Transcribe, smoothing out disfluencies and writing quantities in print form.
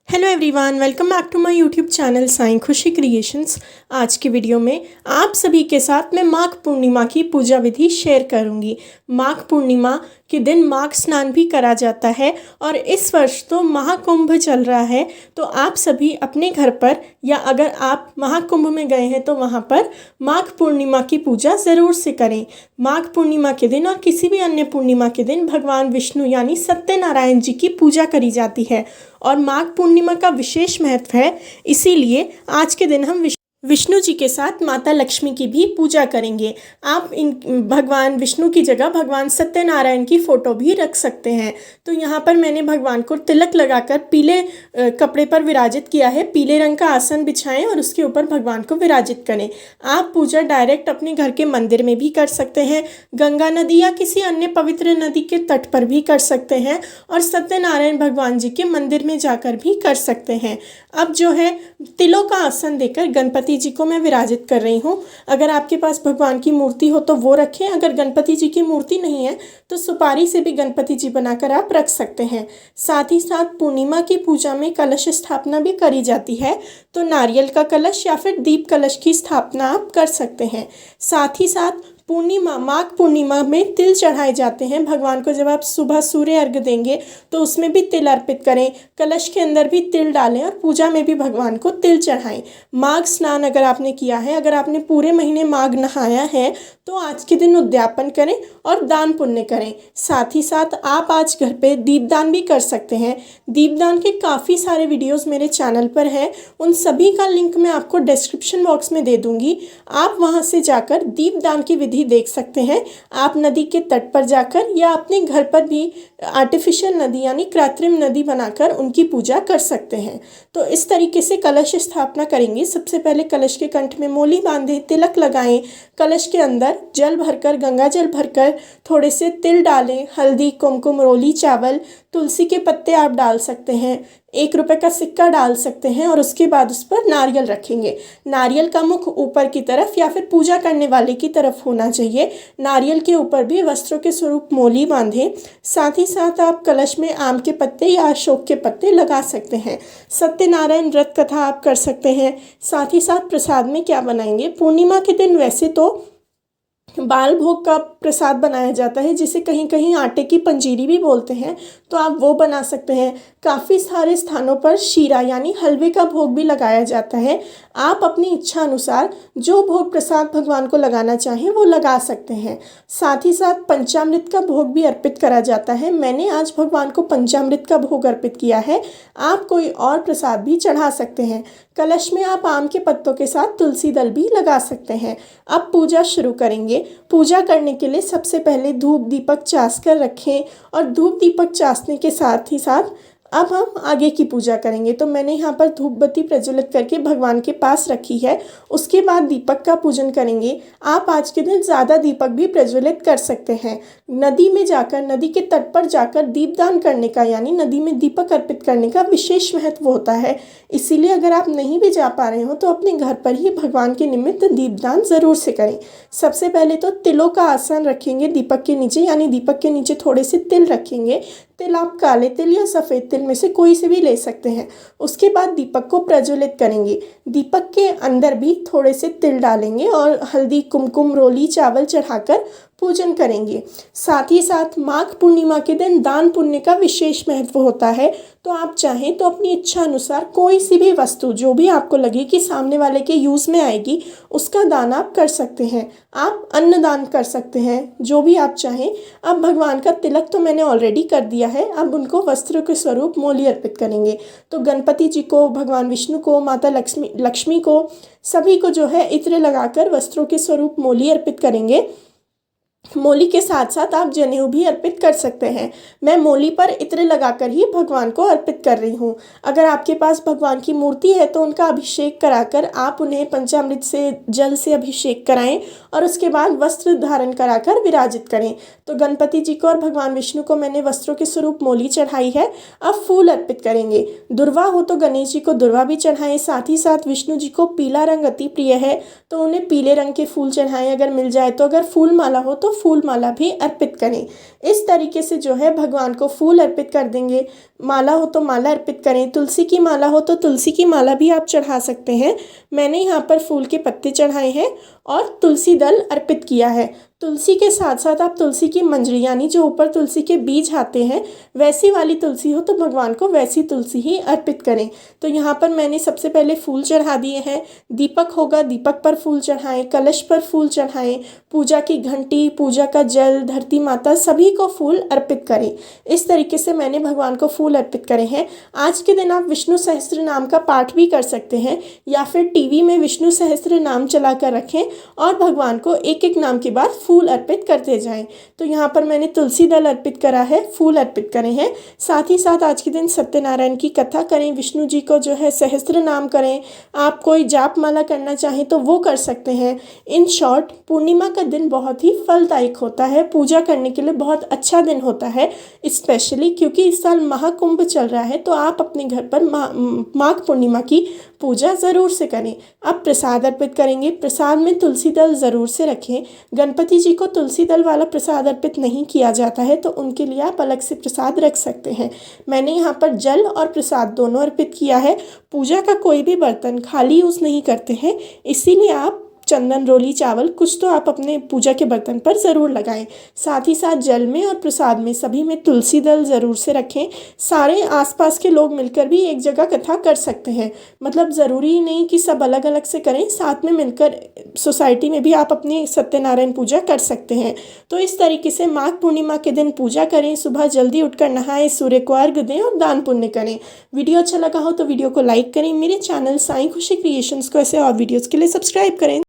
Hello everyone, welcome back to my YouTube channel Sai Khushi creations. आज की video में आप सभी के साथ मैं माघ पूर्णिमा की पूजा विधि शेयर करूंगी। माघ पूर्णिमा के दिन माघ स्नान भी करा जाता है और इस वर्ष तो महाकुंभ चल रहा है, तो आप सभी अपने घर पर या अगर आप महाकुंभ में गए हैं तो वहाँ पर माघ पूर्णिमा की पूजा ज़रूर से करें। माघ पूर्णिमा के दिन और किसी भी अन्य पूर्णिमा के दिन भगवान विष्णु यानी सत्यनारायण जी की पूजा करी जाती है और माघ पूर्णिमा का विशेष महत्व है। इसीलिए आज के दिन हम विष्णु जी के साथ माता लक्ष्मी की भी पूजा करेंगे। आप इन भगवान विष्णु की जगह भगवान सत्यनारायण की फ़ोटो भी रख सकते हैं। तो यहाँ पर मैंने भगवान को तिलक लगाकर पीले कपड़े पर विराजित किया है। पीले रंग का आसन बिछाएं और उसके ऊपर भगवान को विराजित करें। आप पूजा डायरेक्ट अपने घर के मंदिर में भी कर सकते हैं, गंगा नदी या किसी अन्य पवित्र नदी के तट पर भी कर सकते हैं और सत्यनारायण भगवान जी के मंदिर में जाकर भी कर सकते हैं। अब जो है तिलों का आसन देकर गणपति जी को मैं विराजित कर रही हूँ। अगर आपके पास भगवान की मूर्ति हो तो वो रखें, अगर गणपति जी की मूर्ति नहीं है तो सुपारी से भी गणपति जी बनाकर आप रख सकते हैं। साथ ही साथ पूर्णिमा की पूजा में कलश स्थापना भी करी जाती है, तो नारियल का कलश या फिर दीप कलश की स्थापना आप कर सकते हैं। साथ ही साथ माघ पूर्णिमा में तिल चढ़ाए जाते हैं भगवान को। जब आप सुबह सूर्य अर्घ्य देंगे तो उसमें भी तिल अर्पित करें, कलश के अंदर भी तिल डालें और पूजा में भी भगवान को तिल चढ़ाएं। माघ स्नान अगर आपने किया है, अगर आपने पूरे महीने माघ नहाया है तो आज के दिन उद्यापन करें और दान पुण्य करें। साथ ही साथ आप आज घर पे दीपदान भी कर सकते हैं। दीपदान के काफ़ी सारे वीडियोस मेरे चैनल पर हैं, उन सभी का लिंक मैं आपको डिस्क्रिप्शन बॉक्स में दे दूँगी। आप वहाँ से जाकर दीपदान की विधि देख सकते हैं। आप नदी के तट पर जाकर या अपने घर पर भी आर्टिफिशियल नदी यानी कृत्रिम नदी बनाकर उनकी पूजा कर सकते हैं। तो इस तरीके से कलश स्थापना करेंगे। सबसे पहले कलश के कंठ में मोली बांधें, तिलक लगाएं, कलश के अंदर जल भरकर, गंगा जल भरकर थोड़े से तिल डालें, हल्दी, कुमकुम, रोली, चावल, तुलसी के पत्ते आप डाल सकते हैं, 1 रुपये का सिक्का डाल सकते हैं और उसके बाद उस पर नारियल रखेंगे। नारियल का मुख ऊपर की तरफ या फिर पूजा करने वाले की तरफ होना चाहिए। नारियल के ऊपर भी वस्त्रों के स्वरूप मोली बांधें। साथ ही साथ आप कलश में आम के पत्ते या अशोक के पत्ते लगा सकते हैं। सत्यनारायण व्रत कथा आप कर सकते हैं। साथ ही साथ प्रसाद में क्या बनाएंगे, पूर्णिमा के दिन वैसे तो बाल भोग का प्रसाद बनाया जाता है जिसे कहीं कहीं आटे की पंजीरी भी बोलते हैं, तो आप वो बना सकते हैं। काफ़ी सारे स्थानों पर शीरा यानी हलवे का भोग भी लगाया जाता है। आप अपनी इच्छा अनुसार जो भोग प्रसाद भगवान को लगाना चाहें वो लगा सकते हैं। साथ ही साथ पंचामृत का भोग भी अर्पित करा जाता है। मैंने आज भगवान को पंचामृत का भोग अर्पित किया है। आप कोई और प्रसाद भी चढ़ा सकते हैं। कलश में आप आम के पत्तों के साथ तुलसी दल भी लगा सकते हैं। अब पूजा शुरू करेंगे। पूजा करने के लिए सबसे पहले धूप दीपक चास कर रखें और धूप दीपक चासने के साथ ही साथ अब हम आगे की पूजा करेंगे। तो मैंने यहाँ पर धूप बत्ती प्रज्वलित करके भगवान के पास रखी है। उसके बाद दीपक का पूजन करेंगे। आप आज के दिन ज़्यादा दीपक भी प्रज्वलित कर सकते हैं। नदी में जाकर, नदी के तट पर जाकर दीपदान करने का यानी नदी में दीपक अर्पित करने का विशेष महत्व होता है। इसीलिए अगर आप नहीं भी जा पा रहे हो तो अपने घर पर ही भगवान के निमित्त दीपदान ज़रूर से करें। सबसे पहले तो तिलों का आसन रखेंगे दीपक के नीचे, यानी दीपक के नीचे थोड़े से तिल रखेंगे। तिल आप काले तिल या सफ़ेद तिल में से कोई से भी ले सकते हैं। उसके बाद दीपक को प्रज्वलित करेंगे। दीपक के अंदर भी थोड़े से तिल डालेंगे और हल्दी, कुमकुम, रोली, चावल चढ़ाकर पूजन करेंगे। साथ ही साथ माघ पूर्णिमा के दिन दान पुण्य का विशेष महत्व होता है, तो आप चाहें तो अपनी इच्छा अनुसार कोई सी भी वस्तु जो भी आपको लगे कि सामने वाले के यूज़ में आएगी उसका दान आप कर सकते हैं। आप अन्न दान कर सकते हैं, जो भी आप चाहें। अब भगवान का तिलक तो मैंने ऑलरेडी कर दिया है, अब उनको वस्त्रों के स्वरूप मोली अर्पित करेंगे। तो गणपति जी को, भगवान विष्णु को, माता लक्ष्मी को, सभी को जो है इत्र लगाकर वस्त्रों के स्वरूप मोली अर्पित करेंगे। मोली के साथ साथ आप जनेऊ भी अर्पित कर सकते हैं। मैं मोली पर इत्र लगाकर ही भगवान को अर्पित कर रही हूँ। अगर आपके पास भगवान की मूर्ति है तो उनका अभिषेक कराकर आप उन्हें पंचामृत से, जल से अभिषेक कराएं और उसके बाद वस्त्र धारण कराकर विराजित करें। तो गणपति जी को और भगवान विष्णु को मैंने वस्त्रों के स्वरूप मोली चढ़ाई है। अब फूल अर्पित करेंगे। दुर्वा हो तो गणेश जी को दुर्वा भी चढ़ाएं। साथ ही साथ विष्णु जी को पीला रंग अति प्रिय है तो उन्हें पीले रंग के फूल चढ़ाएं अगर मिल जाए तो। अगर फूल माला हो तो को फूल माला भी अर्पित करें। इस तरीके से जो है भगवान को फूल अर्पित कर देंगे। माला हो तो माला अर्पित करें, तुलसी की माला हो तो तुलसी की माला भी आप चढ़ा सकते हैं। मैंने यहाँ पर फूल के पत्ते चढ़ाए हैं और तुलसी दल अर्पित किया है। तुलसी के साथ साथ आप तुलसी की मंजरी यानी जो ऊपर तुलसी के बीज आते हैं वैसी वाली तुलसी हो तो भगवान को वैसी तुलसी ही अर्पित करें। तो यहाँ पर मैंने सबसे पहले फूल चढ़ा दिए हैं। दीपक होगा, दीपक पर फूल चढ़ाएं, कलश पर फूल चढ़ाएं, पूजा की घंटी, पूजा का जल, धरती माता सभी को फूल अर्पित करें। इस तरीके से मैंने भगवान को फूल अर्पित करे हैं। आज के दिन आप विष्णु सहस्त्र नाम का पाठ भी कर सकते हैं या फिर टीवी में विष्णु सहस्त्र नाम चला कर रखें और भगवान को एक एक नाम के बाद फूल अर्पित करते जाएं। तो यहाँ पर मैंने तुलसी दल अर्पित करा है, फूल अर्पित करे हैं। साथ ही साथ आज के दिन सत्यनारायण की कथा करें, विष्णु जी को जो है सहस्त्र नाम करें। आप कोई जाप माला करना चाहें तो वो कर सकते हैं। इन शॉर्ट पूर्णिमा का दिन बहुत ही फलदायक होता है, पूजा करने के लिए बहुत अच्छा दिन होता है। स्पेशली क्योंकि इस साल महाकुंभ चल रहा है तो आप अपने घर पर माघ पूर्णिमा की पूजा ज़रूर से करें। अब प्रसाद अर्पित करेंगे। प्रसाद में तुलसी दल ज़रूर से रखें। गणपति जी को तुलसी दल वाला प्रसाद अर्पित नहीं किया जाता है तो उनके लिए आप अलग से प्रसाद रख सकते हैं। मैंने यहाँ पर जल और प्रसाद दोनों अर्पित किया है। पूजा का कोई भी बर्तन खाली यूज़ नहीं करते हैं, इसीलिए आप चंदन, रोली, चावल कुछ तो आप अपने पूजा के बर्तन पर ज़रूर लगाएं। साथ ही साथ जल में और प्रसाद में सभी में तुलसी दल ज़रूर से रखें। सारे आसपास के लोग मिलकर भी एक जगह कथा कर सकते हैं, मतलब ज़रूरी नहीं कि सब अलग अलग से करें, साथ में मिलकर सोसाइटी में भी आप अपनी सत्यनारायण पूजा कर सकते हैं। तो इस तरीके से माघ पूर्णिमा के दिन पूजा करें। सुबह जल्दी उठकर नहाएं, सूर्य को अर्घ्य दें और दान पुण्य करें। वीडियो अच्छा लगा हो तो वीडियो को लाइक करें। मेरे चैनल साईं खुशी क्रिएशंस को ऐसे और वीडियोज़ के लिए सब्सक्राइब करें।